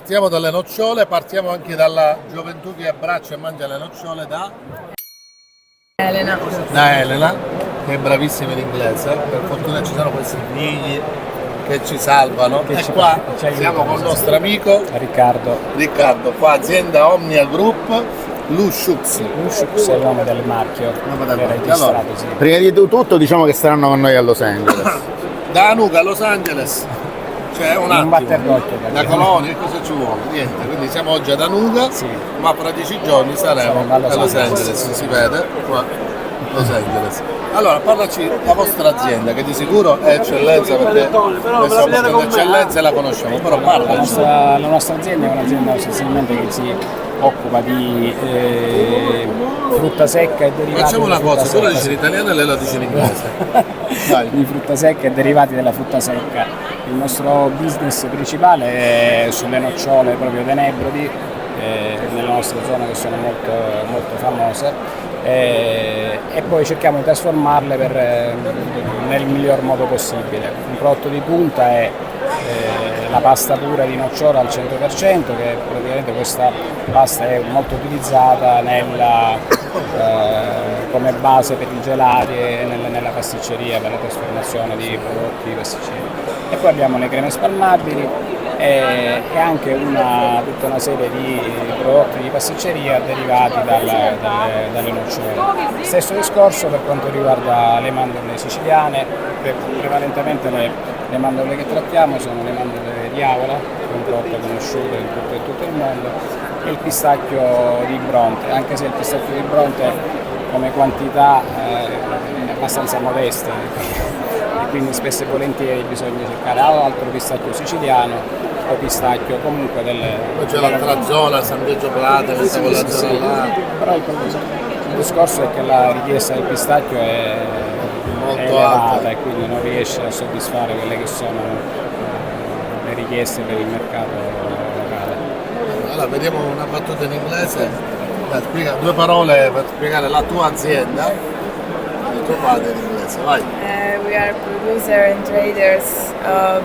Partiamo dalle nocciole, partiamo anche dalla gioventù che abbraccia e mangia le nocciole Elena. da Elena, che è bravissima in inglese. Per fortuna ci sono questi figli che ci salvano. E qua siamo con il nostro amico Riccardo, qua azienda Omnia Group, Lushux è il nome del marchio. Allora, Sì. Prima di tutto diciamo che saranno con noi a Los Angeles. da Anuga a Los Angeles c'è un attimo, batter d'occhio, da Colonia, cosa ci vuole? Niente, quindi siamo oggi ad Anuga, Sì. ma fra 10 giorni saremo Saremo a Los a Los Angeles. Angeles, si vede qua Los Angeles. Allora, parlaci della vostra azienda, che di sicuro è eccellenza, perché noi siamo l'eccellenza e la conosciamo, però La parlaci. nostra azienda è un'azienda sostanzialmente che si occupa di frutta secca e derivati. Facciamo una della frutta cosa, tu la secca. dici in italiano e lei la dice in inglese. Dai. Di frutta secca e derivati della frutta secca. Il nostro business principale è sulle nocciole proprio dei Nebrodi, nelle nostre zone che sono molto, molto famose, e poi cerchiamo di trasformarle nel miglior modo possibile. Un prodotto di punta è la pasta pura di nocciola al 100%, che praticamente questa pasta è molto utilizzata come base per i gelati e nella pasticceria, per la trasformazione di prodotti pasticceri. E poi abbiamo le creme spalmabili e anche tutta una serie di prodotti di pasticceria derivati dalle nocciole. Stesso discorso per quanto riguarda le mandorle siciliane, prevalentemente le mandorle che trattiamo sono le mandorle di Avola, che è un prodotto conosciuto in tutto il mondo, e il pistacchio di Bronte, anche se il pistacchio di Bronte come quantità è abbastanza modesta, e quindi spesso e volentieri bisogna cercare altro pistacchio siciliano o pistacchio comunque Poi c'è l'altra zona, San Biagio Plata, questa quella zona là. Però il discorso è che la richiesta del pistacchio è Molto elevata alta. e quindi non riesce a soddisfare quelle che sono le richieste per il mercato locale. Allora, vediamo una battuta in inglese. Dai, spiega due parole per spiegare la tua azienda e il tuo padre in inglese, vai. We are producer and traders of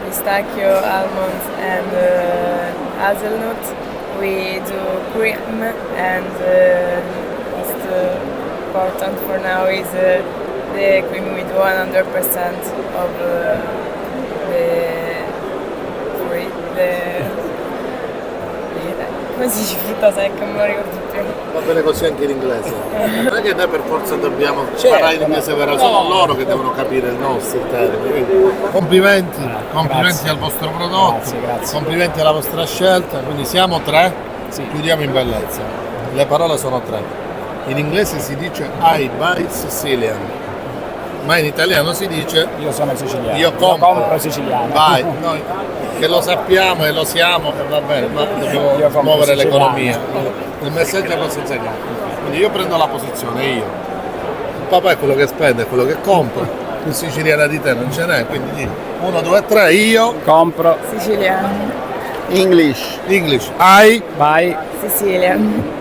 pistachio, almond and hazelnut. We do cream, and most important for now is the cream with 100% of the fruit, come si dice, frutta secca, non me lo ricordo più. Va bene così anche in inglese. Non è che noi per forza dobbiamo Certo, parlare in inglese vero, sono loro che devono capire il nostro termine. Quindi, complimenti, complimenti grazie. al vostro prodotto, Grazie. complimenti alla vostra scelta. Quindi siamo tre, Sì. chiudiamo in bellezza. Le parole sono tre. In inglese si dice I buy Sicilian, ma in italiano si dice Io sono siciliano, io compro siciliano. Vai, noi che lo sappiamo e lo siamo, va bene, ma dobbiamo Io compro muovere siciliano. l'economia. Il messaggio è abbastanza chiaro. Quindi io prendo la posizione, io. Il papà è quello che spende, è quello che compra. Il siciliano di te non ce n'è, quindi di 1, 2, 3, io. Compro, Siciliano. English. English, I. vai. Sicilian.